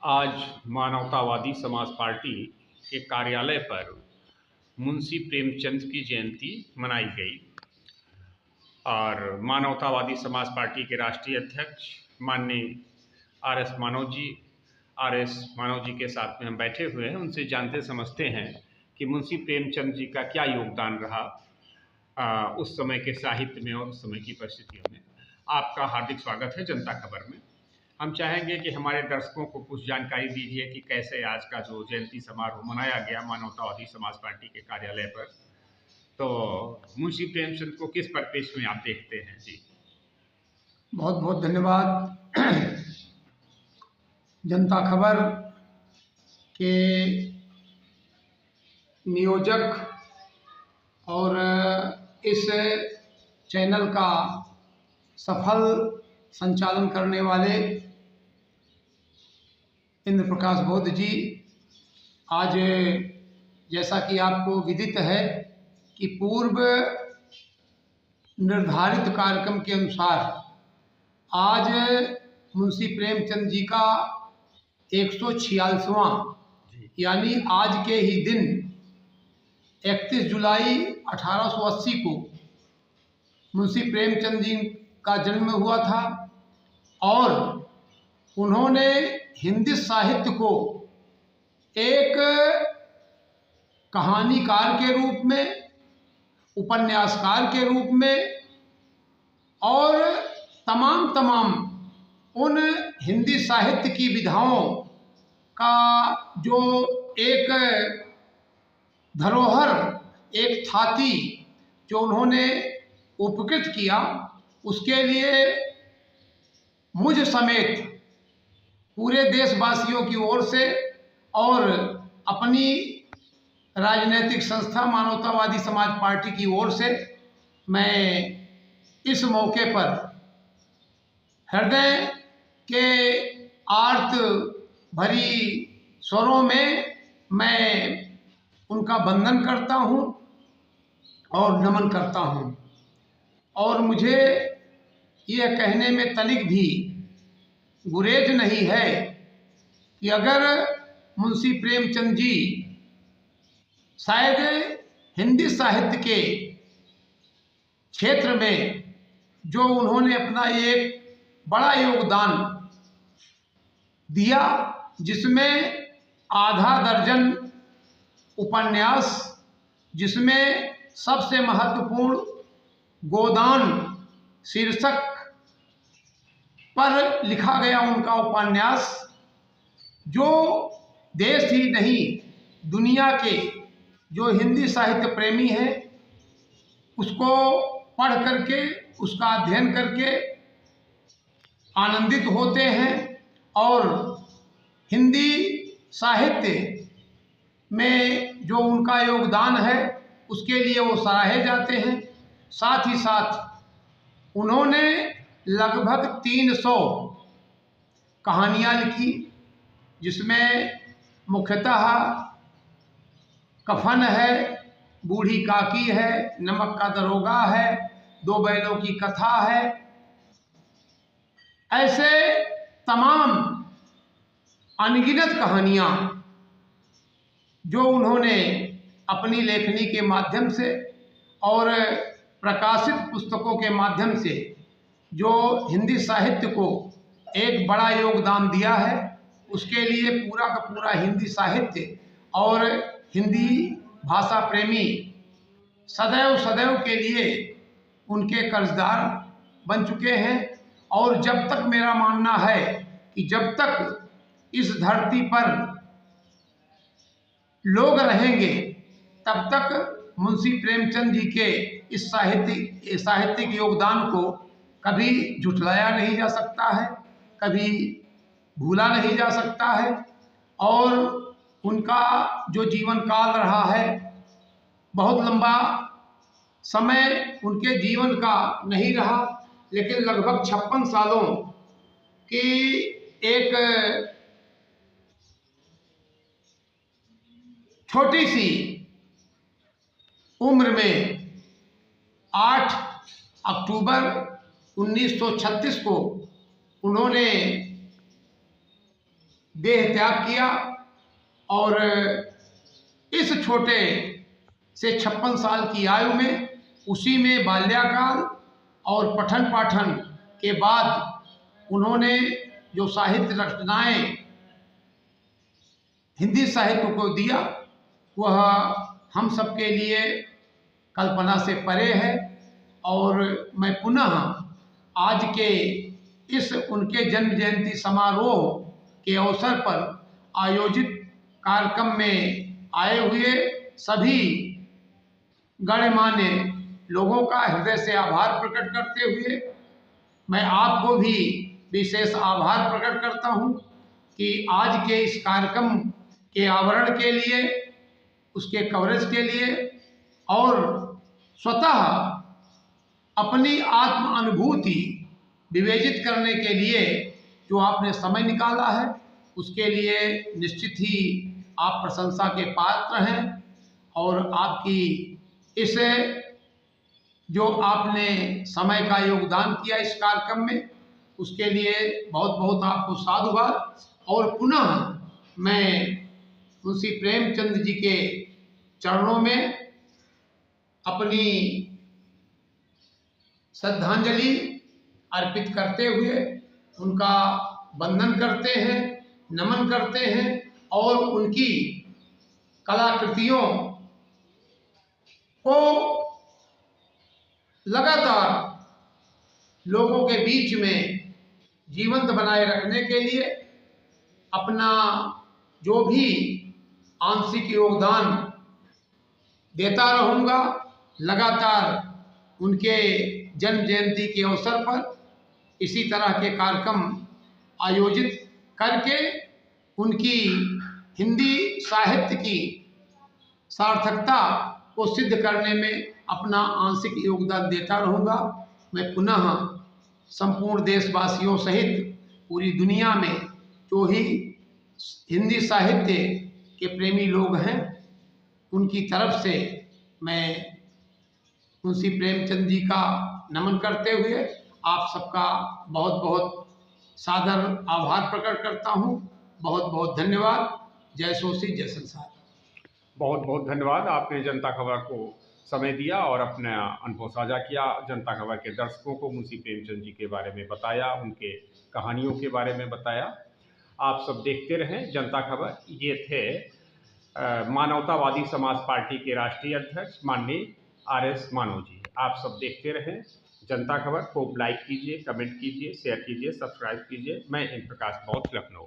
आज मानवतावादी समाज पार्टी के कार्यालय पर मुंशी प्रेमचंद की जयंती मनाई गई और मानवतावादी समाज पार्टी के राष्ट्रीय अध्यक्ष माननीय आर एस मानव जी के साथ में हम बैठे हुए हैं। उनसे जानते समझते हैं कि मुंशी प्रेमचंद जी का क्या योगदान रहा उस समय के साहित्य में और उस समय की परिस्थितियों में। आपका हार्दिक स्वागत है जनता खबर में। हम चाहेंगे कि हमारे दर्शकों को कुछ जानकारी दीजिए कि कैसे आज का जो जयंती समारोह मनाया गया मानवतावादी समाज पार्टी के कार्यालय पर, तो मुंशी प्रेमचंद को किस परिप्रेक्ष्य में आप देखते हैं? जी बहुत बहुत धन्यवाद। जनता खबर के नियोजक और इस चैनल का सफल संचालन करने वाले इंद्र प्रकाश बौद्ध जी, आज जैसा कि आपको विदित है कि पूर्व निर्धारित कार्यक्रम के अनुसार आज मुंशी प्रेमचंद जी का 146वां यानी आज के ही दिन 31 जुलाई 1880 को मुंशी प्रेमचंद जी का जन्म हुआ था और उन्होंने हिंदी साहित्य को एक कहानीकार के रूप में, उपन्यासकार के रूप में और तमाम उन हिंदी साहित्य की विधाओं का जो एक धरोहर, एक थाती जो उन्होंने उपकृत किया, उसके लिए मुझ समेत पूरे देशवासियों की ओर से और अपनी राजनीतिक संस्था मानवतावादी समाज पार्टी की ओर से मैं इस मौके पर हृदय के आर्त भरी स्वरों में मैं उनका वंदन करता हूँ और नमन करता हूँ। और मुझे यह कहने में तनिक भी गुरेज नहीं है कि अगर मुंशी प्रेमचंद जी शायद हिंदी साहित्य के क्षेत्र में जो उन्होंने अपना एक बड़ा योगदान दिया, जिसमें आधा दर्जन उपन्यास, जिसमें सबसे महत्वपूर्ण गोदान शीर्षक पर लिखा गया उनका उपन्यास, जो देश ही नहीं दुनिया के जो हिंदी साहित्य प्रेमी हैं उसको पढ़ करके, उसका अध्ययन करके आनंदित होते हैं और हिंदी साहित्य में जो उनका योगदान है उसके लिए वो सराहे जाते हैं। साथ ही साथ उन्होंने लगभग 300 कहानियाँ लिखी, जिसमें मुख्यतः कफन है, बूढ़ी काकी है, नमक का दरोगा है, दो बैलों की कथा है। ऐसे तमाम अनगिनत कहानियाँ जो उन्होंने अपनी लेखनी के माध्यम से और प्रकाशित पुस्तकों के माध्यम से जो हिंदी साहित्य को एक बड़ा योगदान दिया है, उसके लिए पूरा का पूरा हिंदी साहित्य और हिंदी भाषा प्रेमी सदैव के लिए उनके कर्जदार बन चुके हैं। और जब तक मेरा मानना है कि जब तक इस धरती पर लोग रहेंगे तब तक मुंशी प्रेमचंद जी के इस साहित्यिक योगदान को कभी झुठलाया नहीं जा सकता है, कभी भूला नहीं जा सकता है। और उनका जो जीवन काल रहा है, बहुत लंबा समय उनके जीवन का नहीं रहा, लेकिन लगभग 56 सालों की एक छोटी सी उम्र में 8 अक्टूबर 1936 को उन्होंने देह त्याग किया और इस छोटे से 56 साल की आयु में, उसी में बाल्याकाल और पठन पाठन के बाद उन्होंने जो साहित्य रचनाएं हिंदी साहित्य को दिया, वह हम सबके लिए कल्पना से परे है। और मैं पुनः आज के इस उनके जन्म जयंती समारोह के अवसर पर आयोजित कार्यक्रम में आए हुए सभी गणमान्य लोगों का हृदय से आभार प्रकट करते हुए मैं आपको भी विशेष आभार प्रकट करता हूं कि आज के इस कार्यक्रम के आवरण के लिए, उसके कवरेज के लिए और स्वतः अपनी आत्म अनुभूति विवेचित करने के लिए जो आपने समय निकाला है, उसके लिए निश्चित ही आप प्रशंसा के पात्र हैं। और आपकी इस जो आपने समय का योगदान किया इस कार्यक्रम में, उसके लिए बहुत बहुत आपको साधुवाद। और पुनः मैं मुंशी प्रेमचंद जी के चरणों में अपनी श्रद्धांजलि अर्पित करते हुए उनका वंदन करते हैं, नमन करते हैं और उनकी कलाकृतियों को लगातार लोगों के बीच में जीवंत बनाए रखने के लिए अपना जो भी आंशिक योगदान देता रहूँगा। लगातार उनके जन्म जयंती के अवसर पर इसी तरह के कार्यक्रम आयोजित करके उनकी हिंदी साहित्य की सार्थकता को सिद्ध करने में अपना आंशिक योगदान देता रहूँगा। मैं पुनः संपूर्ण देशवासियों सहित पूरी दुनिया में जो ही हिंदी साहित्य के प्रेमी लोग हैं, उनकी तरफ से मैं मुंशी प्रेमचंद जी का नमन करते हुए आप सबका बहुत बहुत सादर आभार प्रकट करता हूँ। बहुत बहुत धन्यवाद। जय सोशी जय संसार। बहुत बहुत धन्यवाद। आपने जनता खबर को समय दिया और अपना अनुभव साझा किया। जनता खबर के दर्शकों को मुंशी प्रेमचंद जी के बारे में बताया, उनके कहानियों के बारे में बताया। आप सब देखते रहें जनता खबर। ये थे मानवतावादी समाज पार्टी के राष्ट्रीय अध्यक्ष माननीय RS मानव जी। आप सब देखते रहें जनता खबर को। लाइक कीजिए, कमेंट कीजिए, शेयर कीजिए, सब्सक्राइब कीजिए। मैं इन प्रकाश बहुत, लखनऊ।